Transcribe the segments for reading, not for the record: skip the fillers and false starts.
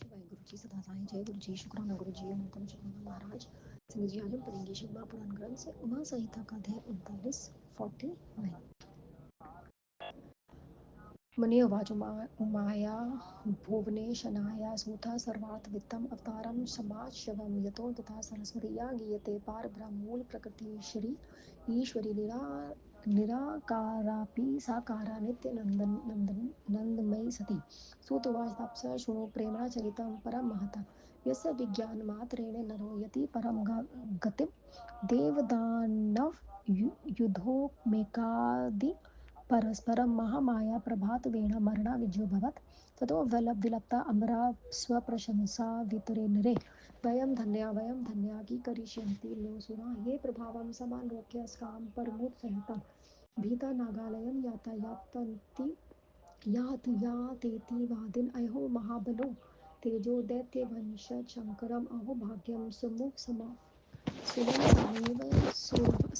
वाहिगुरु जी सदा साई जय गुरु जी शुक्राना गुरु जी अनंतम शुक्राना महाराज सिंह जी। आज हम पढ़ेंगे शिव पुराण ग्रंथ से उमा संहिता का अध्याय 39। मनि उवाच उमाया भुवनेशनाया सूता सर्वात् वित्तम अवतारम समाशवम यतो तथा सरस्वतीया गीयते पारब्रह्मूल प्रकृतिश्री ईश्वरी निराकारापि साकारा नित्य नंदमयी सती। सूत उवाच तापस शृणु प्रेम्णा चरितं परम महता यस्य विज्ञानमात्रेण नरो यति परम गतिं देवदानव युधोमेकादि परस्परं महामाया प्रभातवेण मरणाविजयोऽभवत्। ततो विलप्ता अम्बरा स्वप्रशंसा वितरेन्नरे वयं धन्या कीकरिष्यन्ति नो सुरा ये प्रभावं समालोक्य स्कां परमुत्सहितां भीता नागालयं यातायातन्ति यातेति वादिन अहो महाबलो तेजो दैत्यवंशशङ्करम् अहो भाग्यं सुमनसमेव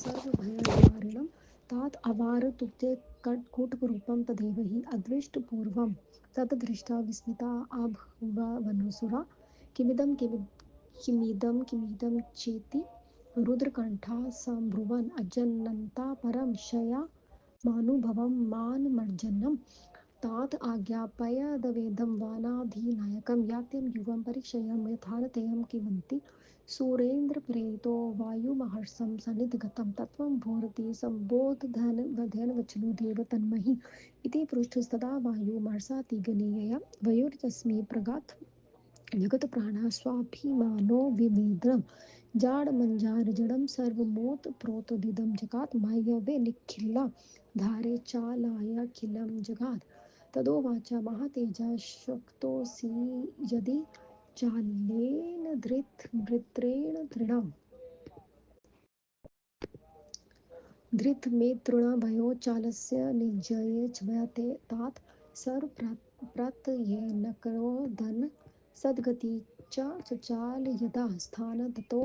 सर्वभयनिवारिणं तात अवारतुब्जे कूटरूपं तदेव हि अद्वेष्टपूर्वं तद्दृष्ट्वा विस्मिता अभूवनसुरा किमिदं चेति रुद्रकण्ठा सम्ब्रुवन् अजनन्ता परं शयामानुभवं मानमर्जनं तात आज्ञापयदवेदं वानाधिनायकं यात्यं युवं परीक्षयं यथार्थेयं किमन्ति सुरेन्द्रप्रेरितो वायुमहर्षं सन्निधगतं तत्त्वं भोरति सम्बोधयन्वचलो देव तन्महि इति पृष्ठस्तदा वायुमहर्षातिगणीयया वयोर्यस्मै प्रगात् जगत्प्राणः स्वाभिमानो विवेद्रं जाडमञ्जारजडं सर्वमोतप्रोतदिदं जगात् मायवे निखिला धारे चालायाखिलं जगात्। तदोवाच महातेजा शक्तोऽसि यदि चालेन धृतवृत्रेण तृणम् धृतमेतृणभयो चालस्य निजये क्षमते तात सर्वप्रत्ययेनकरोदन सद्गति च चचाल यदा स्थान ततो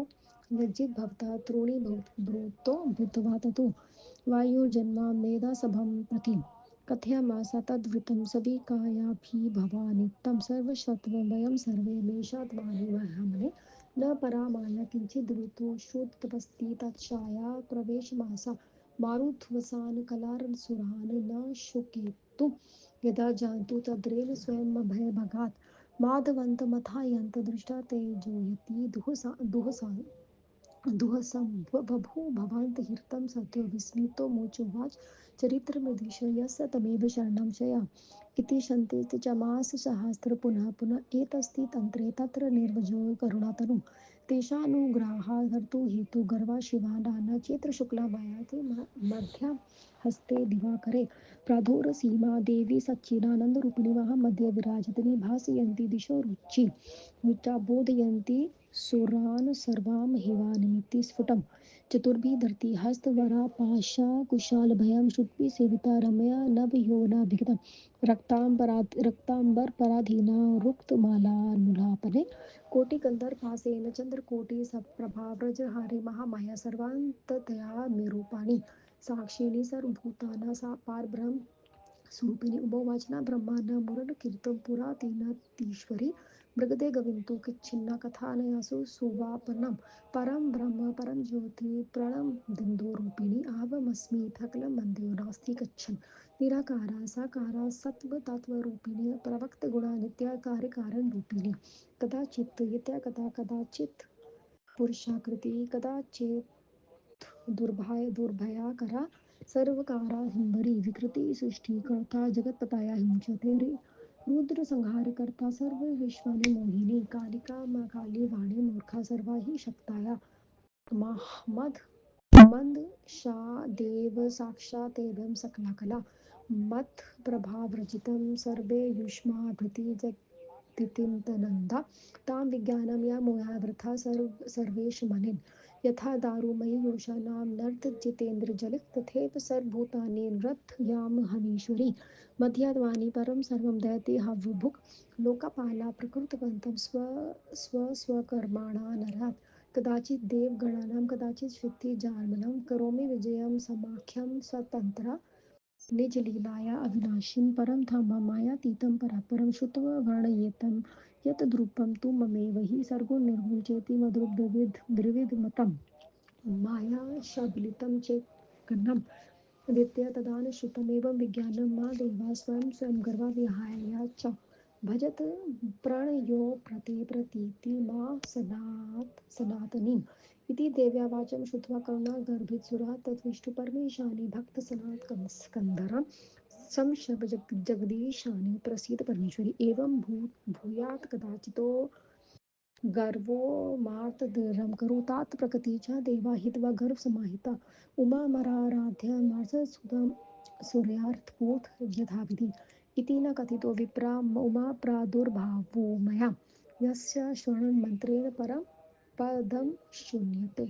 लज्जितभवता तृणीभूतो भूत्वा ततो वायुर्जन्मा मेधासभं प्रति कथयामास तद्वृत्तं सविकायाभिभवानित्थं सर्वशत्वं वयं सर्वे मेषाद्वानिमहमने न परामाया किञ्चिदृतो श्रुतवस्ति तच्छाया प्रवेशमासा मारुध्वसान् कलारसुरान् न शुकेतु यदा जानतु तद्रेव स्वयमभयभगात् माधवन्तमथायन्त दृष्टा तेजोयति दुःसं बभूभवान्तहितं सत्यो विस्मितो मुचुवाच चरित्रमधीश यस्य तमेव शरणं शया इति शन्ते चमास सहस्र पुनः पुनः एतस्ति तन्त्रे तत्र निर्वजो करुणातनु तेषानुग्रहार्थो हेतु गर्वा शिवा नाना चैत्रशुक्ला मायाति मध्या हस्ते दिवाकरे प्रादुरसीमा देवी सच्चिदानन्दरूपिणी वः मध्ये विराजतनी भासयन्ती दिशो रुचा बोधयन्ती सुरान् सर्वां हिवानिमित्ति स्फुटं चतुर्भिः धरती हस्तवरा पाशा कुशालभयं श्रुत्भिः सेविता रम्या नवयौवनाभिगतं रक्ताम्बरपराधीना रुक्तमालानुलापने कोटिकन्धरपासेन चन्द्रकोटिसप्रभा व्रजहारे महामाया सर्वान्ततया निरूपाणि साक्षिणी सर्वभूतानां सा पारब्रह्म स्वरूपिणी उभयवचना ब्रह्मांड मुरनकीर्तं पुरातीनतीश्वरी मृगदे गविन्तु किच्छिन्ना कथानयासु सुवापनं परं ब्रह्म परं ज्योति प्रणमदिन्दोरूपिणी आवमस्मि सकलं वन्द्यो नास्ति कच्छन निराकारा साकारा सत्त्वतत्त्वरूपिणी प्रवक्तगुणा नित्या कार्यकारणरूपिणी कदाचित् यत्या कदाचित् पुरुषाकृति कदाचित् दुर्भयाकरा सर्वकारा हिंबरी विकृति सृष्टि कर्ता जगत्पताया हिंसते रुद्र संहार कर्ता सर्व विश्वानि मोहिनी कालिका काली वाणी मूर्खा सर्वा ही शक्ताया मद मंद शा देव साक्षात् एवं सकला कला मत् प्रभावरचितं सर्वे युष्मा भृति तितिन्तनन्दा तां विज्ञानं या मोहा वृथा सर्वेषु मनिन् यथा दारुमयी योषाणां नर्तजितेन्द्रजलित तथैव सर्वभूतानि नृत्यामहमीश्वरी मध्याह्वानि परं सर्वं दयते हव्यभुक् लोकपाला प्रकृतवन्तं स्वस्वकर्माणा नरात् कदाचित् देवगणानां कदाचित् क्षितिजार्मणं करोमि विजयं समाख्यं स्वतन्त्रा निज लीलाया अविनाशिं परं धामं मायातीतं परात्परं श्रुत्वा वर्णयेतं यत् द्रुपं तु ममेव हि सर्गो निर्गुण चेति मधुरद्विविधमतं माया शबलितं चेत् विद्या तदानुश्रुतमेवं विज्ञानं मा देवा स्वयं स्वयं गर्वाविहाय च भजत प्रणयो प्रति प्रतीति मा सनातनीम् इति देव्या वाचं श्रुत्वा करुणागर्भितसुरा तद्विष्णुपरमेशानि भक्तसनात्कन्धरं संशय जगदीशानि प्रसीद परमेश्वरी एवं भूयात् कदाचितो गर्वो मार्तदरं करुतात प्रकृतीच्या देवा हित्वा गर्भ समाहिता उमा मराराध्य मार्ससुधं सूर्यार्थपूत यथाविधि इति न कथितो विप्रा उमा प्रादुर्भावो मया यस्य श्रवणं मंत्रेण परम पदम शून्यते।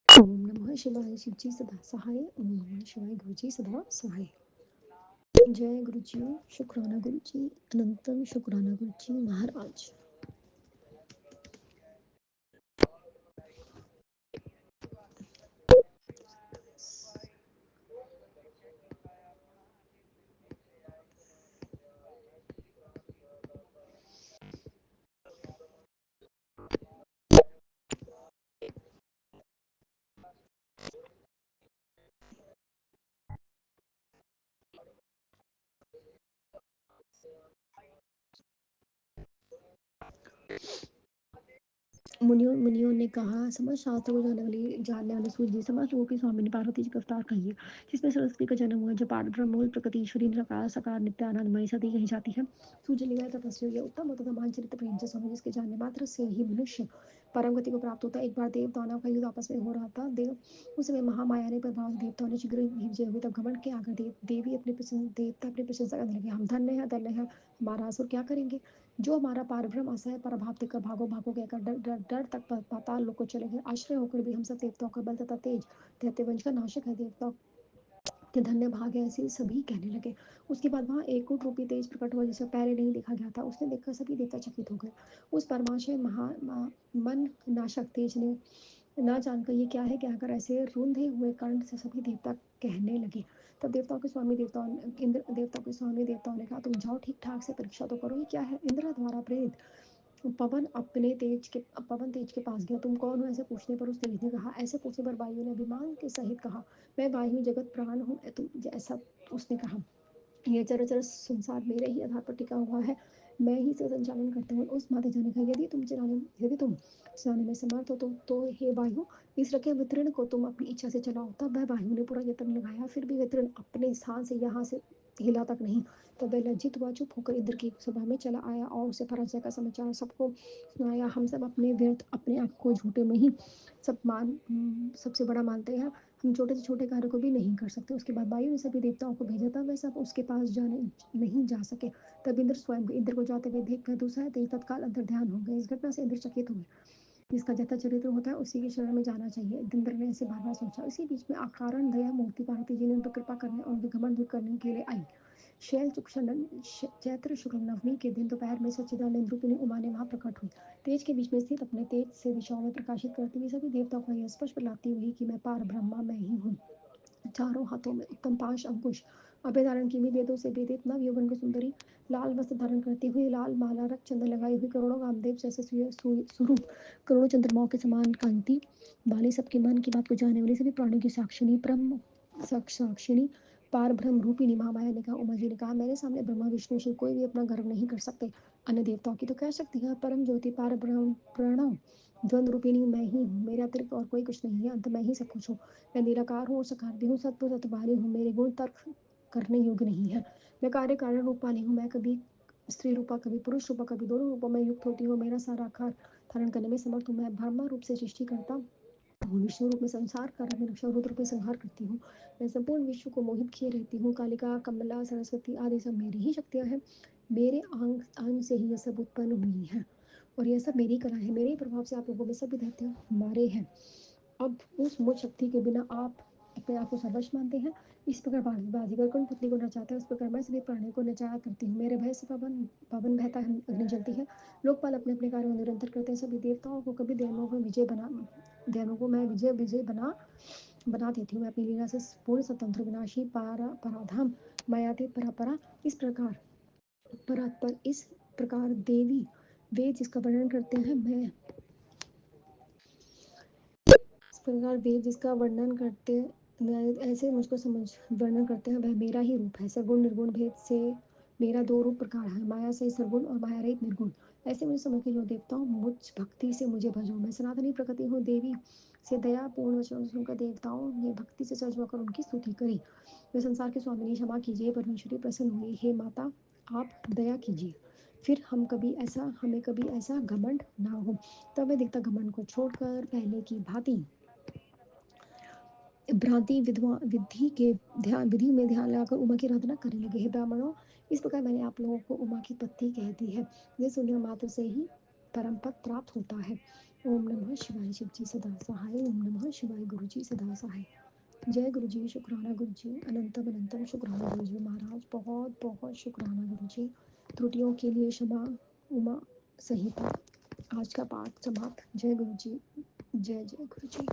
ओम नमः शिवाय शिवजी सदा सहाय। ओम नमः शिवाय गुरुजी सदा सहाय। जय गुरुजी, शुक्राना गुरुजी, अनंतम शुक्राना गुरुजी महाराज। मुनियों ने कहा, समस्त शास्त्रों को जानने वाले सूर्य जी, समस्त लोगों की स्वामिनी पार्वती जी का अवतार कहिए, जिसमें सरस्वती का जन्म हुआ, जो पार ब्रह्म मूल प्रकृति ईश्वरी निराकार साकार नित्य आनंदमयी सती कही जाती है। सूर्य निवाय तपस्वी हो, यह उत्तम तथा मानचरित प्रेम से स्वामी, जिसके जानने मात्र से ही मनुष्य परम गति को प्राप्त होता है। एक बार देव दानव का युद्ध आपस में हो रहा था। देव उस समय महामाया ने प्रभाव देवताओं ने शीघ्र ही विजय हुई। तब घमंड के आकर देवी देवता अपनी प्रशंसा करने लगे, हम धन्य है हमारा असुर क्या करेंगे, जो हमारा पारब्रह्म असहाय परभाव देकर भागो भागो कहकर डर डर डर तक पाताल लोक को चले गए। आश्रय होकर भी हम सब देवताओं का बल तथा तेज दैत्य वंश का नाशक है, देवताओं के धन्य भाग है, ऐसे सभी कहने लगे। उसके बाद वहां एक कूट रूपी तेज प्रकट हुआ, जिसे पहले नहीं देखा गया था। उसने देखकर सभी देवता चकित हो गए। उस परमाशय मन नाशक तेज ने ना जानकर ये क्या है कहकर ऐसे रूंधे हुए कंठ से सभी देवता कहने लगे। तब देवताओं के स्वामी देवताओं ने कहा, तुम जाओ ठीक ठाक से परीक्षा तो करो, ये क्या है। इंद्र द्वारा प्रेरित पवन तेज के पास गया। तुम कौन हो, ऐसे पूछने पर उस तेज ने कहा, ऐसे पूछने पर वायु ने अभिमान के सहित कहा, मैं वायु जगत प्राण हूँ। तुम जैसा उसने कहा, ये चराचर संसार मेरे ही आधार पर टिका हुआ है, मैं ही इसे संचालन करता हूँ। उस माता जाने का, यदि तुम चलाने में समर्थ हो तो हे वायु, इस रखे वितरण को तुम अपनी इच्छा से चलाओ। तब वह वायु ने पूरा यत्न लगाया, फिर भी वितरण अपने स्थान से यहाँ से हिला तक नहीं। तब वह लज्जित हुआ, चुप होकर इंद्र की सभा में चला आया और उसे पराजय का समाचार सबको सुनाया। हम सब अपने व्यर्थ अपने आप को झूठे में ही सबसे बड़ा मानते हैं, हम छोटे से छोटे कार्य को भी नहीं कर सकते। उसके बाद वायु ने सभी देवताओं को भेजा था, वे सब उसके पास जाने नहीं जा सके। तब इंद्र को जाते हुए देख कर दूसरा तेज तत्काल अंतर ध्यान हो गए। इस घटना से इंद्र चकित हुए। जिसका जैसा चरित्र होता है उसी की शरण में जाना चाहिए, इंद्र ने ऐसे बार बार सोचा। इसी बीच में अकारण दया मूर्ति पार्वती जी ने उन पर कृपा करने और उनके घमंड दूर करने के लिए आई। चैत्र शुक्ल नवमी के दिन दोपहर में सच्चिदानंद रूपिणी उमा ने वहां प्रकट हुई। तेज के बीच में स्थित अपने तेज से दिशाओं में प्रकाशित करती हुई सभी देवताओं को यह स्पष्ट बतलाती हुई कि मैं पार ब्रह्मा मैं ही हूँ। चारों हाथों में उत्तम पाश अंकुश अभय धारण की हुई, वेदों से वेदित नव यौवन को सुंदरी, लाल वस्त्र धारण करती हुई, लाल माला रक्त चंदन लगाई हुई, करोड़ों कामदेव जैसे स्वरूप, करोड़ों चंद्रमाओं के समान कांति वाली, सबके मन की बात को जानने वाली, सभी प्राणियों की साक्षिणी ब्रह्म साक्षिणी पार ब्रह्म रूपिणी महामाया ने कहा, उमा जी ने कहा, मेरे सामने ब्रह्मा विष्णु शिव कोई भी अपना गर्व नहीं कर सकते। अन्य देवताओं की तो कह सकती है, परम ज्योति पार ब्रह्म प्रणव द्वंद रूपिणी मैं ही हूँ, मेरे अतिरिक्त और कोई कुछ नहीं है, अंत मैं ही सब कुछ हूँ। मैं निराकार हूँ और सकार भी हूँ, सत्पुरुष सतवारी हूँ, मेरे गुण तर्क करने योग्य नहीं है। मैं कार्य कारण रूप वाली हूँ, मैं कभी स्त्री रूपा कभी पुरुष रूपा कभी दोनों रूपों में युक्त होती हूँ। मेरा सारा आकार धारण करने में समर्थ हूँ। मैं ब्रह्मा रूप से सृष्टि करता हूँ, विष्णु रूप में संसार कर मैं रक्षा रुद्र रूप में संहार करती हूँ। मैं संपूर्ण विश्व को मोहित किए रहती हूँ। कालिका कमला सरस्वती आदि सब मेरी ही शक्तियाँ हैं। मेरे अंग अंग से ही ये सब उत्पन्न हुई हैं और यह सब मेरी कला है। मेरे ही प्रभाव से आप लोगों में सभी दैत्य हमारे हैं। अब उस मुझ शक्ति के बिना आप अपने आप को सर्वस्व मानते हैं। इस प्रकार बाजीगर कौन पुतली को नचाता है, उस प्रकार मैं सभी प्राणियों को नचाया करती हूँ। मेरे भय से पवन पवन बहता है, अग्नि जलती है, लोकपाल अपने अपने कार्यों में निरंतर करते हैं। सभी देवताओं को कभी दैनवों को मैं विजय बना बना देती हूँ। मैं अपनी लीला से पूर्ण स्वतंत्र विनाशी पराधाम मायातीत परापरा इस प्रकार देवी वे जिसका वर्णन करते हैं मैं इस प्रकार वे जिसका वर्णन करते ऐसे मुझको समझ वर्णन करते हैं वह मेरा ही रूप है। सगुण निर्गुण भेद से मेरा दो रूप प्रकार है, माया से सरगुण और माया रहित निर्गुण। ऐसे मुझे समझ के जो देवताओं मुझ भक्ति से मुझे भजो। मैं सनातनी प्रकृति हूँ, देवी से दया पूर्ण वचन सुनकर देवताओं ने भक्ति से सज होकर उनकी स्तुति करी। वे संसार के स्वामिनी क्षमा कीजिए, परमेश्वरी प्रसन्न हुई, हे माता आप दया कीजिए। फिर हमें कभी ऐसा घमंड ना हो। तब मैं देखता घमंड को छोड़कर पहले की भांति भ्रांति विधि में ध्यान लगाकर उमा की आराधना करने लगे। हे ब्राह्मणों, इस प्रकार मैंने आप लोगों को उमा की पत्नी कह दी है। ये सुनने मात्र से ही परम पद प्राप्त होता है। ओम नमः शिवाय। शिव जी सदा सहाय। ओम नमः शिवाय। गुरु जी सदा सहाय। जय गुरु जी। शुक्राना गुरु जी। अनंतम अनंतम शुक्राना गुरु जी महाराज। बहुत बहुत शुक्राना गुरु जी। त्रुटियों के लिए क्षमा। उमा सहिता। आज का पाठ समाप्त। जय गुरु जी। जय जय गुरु जी।